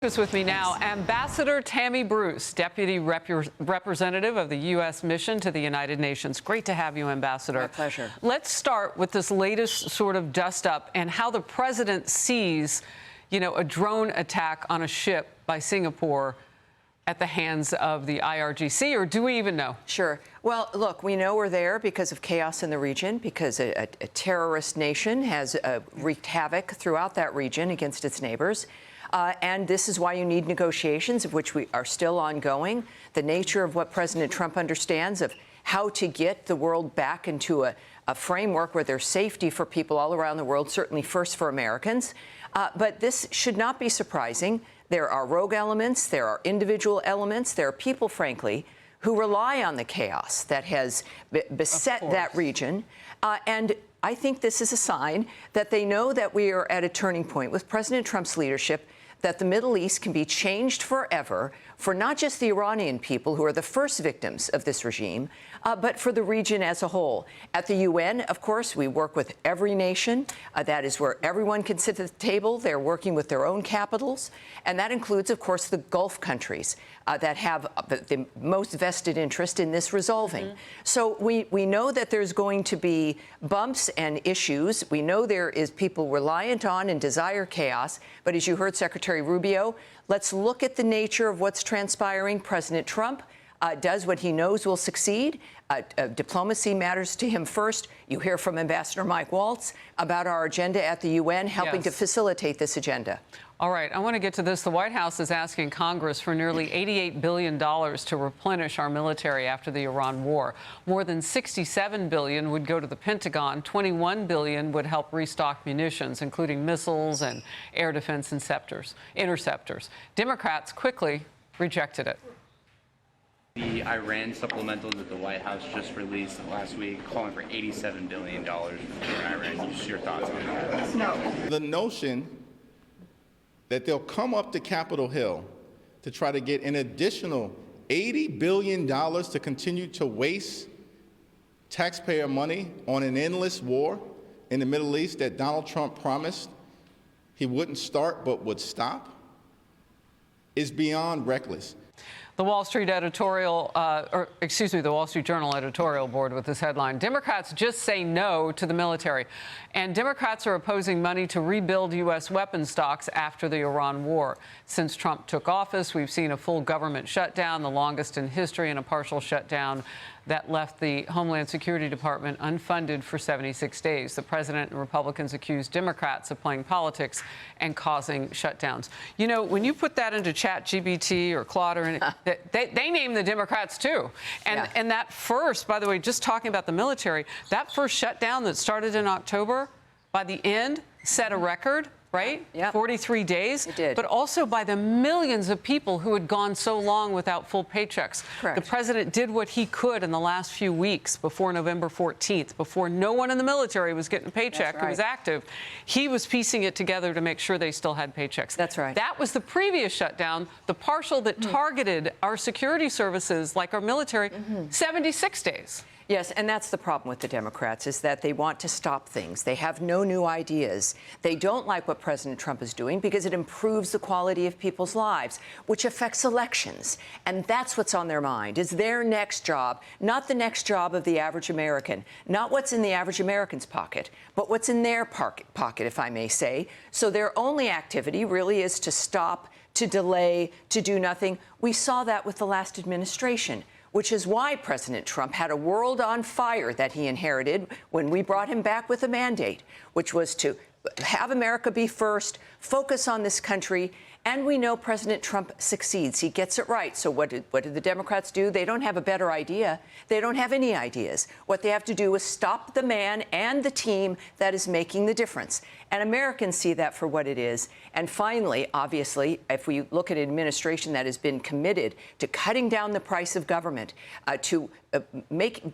With me now, Ambassador Tammy Bruce, Deputy Representative of the U.S. Mission to the United Nations. Great to have you, Ambassador. My pleasure. Let's start with this latest sort of dust-up and how the president sees, a drone attack on a ship by Singapore at the hands of the IRGC, or do we even know? Sure. Well, look, we know we're there because of chaos in the region, because a terrorist nation has wreaked havoc throughout that region against its neighbors. And this is why you need negotiations, of which we are still ongoing. The nature of what President Trump understands of how to get the world back into a framework where there's safety for people all around the world, certainly first for Americans. But this should not be surprising. There are rogue elements. There are individual elements. There are people, frankly, who rely on the chaos that has beset that region. And I think this is a sign that they know that we are at a turning point with President Trump's leadership, that the Middle East can be changed forever for not just the Iranian people, who are the first victims of this regime, but for the region as a whole. At the UN, of course, we work with every nation. That is where everyone can sit at the table. They're working with their own capitals. And that includes, of course, the Gulf countries that have the most vested interest in this resolving. Mm-hmm. So we know that there's going to be bumps and issues. We know there is people reliant on and desire chaos. But as you heard Secretary Rubio, let's look at the nature of what's transpiring. President Trump does what he knows will succeed. Diplomacy matters to him first. You hear from Ambassador Mike Waltz about our agenda at the UN, helping to facilitate this agenda. All right, I want to get to this. The White House is asking Congress for nearly $88 billion to replenish our military after the Iran war. More than $67 billion would go to the Pentagon. $21 billion would help restock munitions, including missiles and air defense interceptors. Democrats quickly rejected it. The Iran supplemental that the White House just released last week, calling for $87 billion for Iran. Just your thoughts on that? No. The notion that they'll come up to Capitol Hill to try to get an additional $80 billion to continue to waste taxpayer money on an endless war in the Middle East that Donald Trump promised he wouldn't start but would stop is beyond reckless. The Wall Street the Wall Street Journal editorial board with this headline: Democrats just say no to the military. And Democrats are opposing money to rebuild U.S. weapons stocks after the Iran war. Since Trump took office, we've seen a full government shutdown, the longest in history, and a partial shutdown that left the Homeland Security Department unfunded for 76 days. The president and Republicans accused Democrats of playing politics and causing shutdowns. When you put that into ChatGPT or Claude or anything, they name the Democrats too. And that first, by the way, just talking about the military, that first shutdown that started in October, by the end, set a record. Right? Yep. 43 days. It did. But also by the millions of people who had gone so long without full paychecks. Correct. The president did what he could in the last few weeks before November 14th, before no one in the military was getting a paycheck who was active. He was piecing it together to make sure they still had paychecks. That's right. That was the previous shutdown, the partial that targeted our security services, like our military, 76 days. Yes, and that's the problem with the Democrats, is that they want to stop things. They have no new ideas. They don't like what President Trump is doing because it improves the quality of people's lives, which affects elections. And that's what's on their mind, is their next job, not the next job of the average American, not what's in the average American's pocket, but what's in their pocket, if I may say. So their only activity really is to stop, to delay, to do nothing. We saw that with the last administration, which is why President Trump had a world on fire that he inherited when we brought him back with a mandate, which was to have America be first, focus on this country. And we know President Trump succeeds. He gets it right. So what did the Democrats do? They don't have a better idea. They don't have any ideas. What they have to do is stop the man and the team that is making the difference. And Americans see that for what it is. And finally, obviously, if we look at an administration that has been committed to cutting down the price of government, to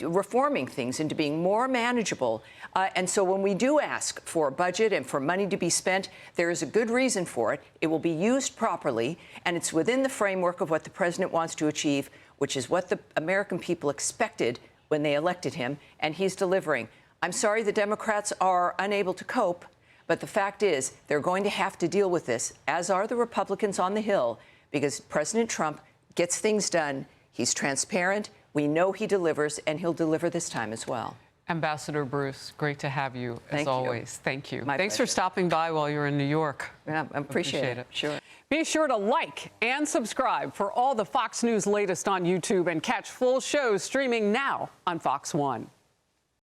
reforming things into being more manageable. And so when we do ask for a budget and for money to be spent, there is a good reason for it. It will be used properly, and it's within the framework of what the president wants to achieve, which is what the American people expected when they elected him, and he's delivering. I'm sorry the Democrats are unable to cope, But the fact is, they're going to have to deal with this, as are the Republicans on the Hill, because President Trump gets things done. He's transparent. We know he delivers, and he'll deliver this time as well. Ambassador Bruce, great to have you, as always. Thank you. My Thanks pleasure. for stopping by while you're in New York. Yeah, I appreciate it. Sure. Be sure to like and subscribe for all the Fox News latest on YouTube and catch full shows streaming now on Fox One.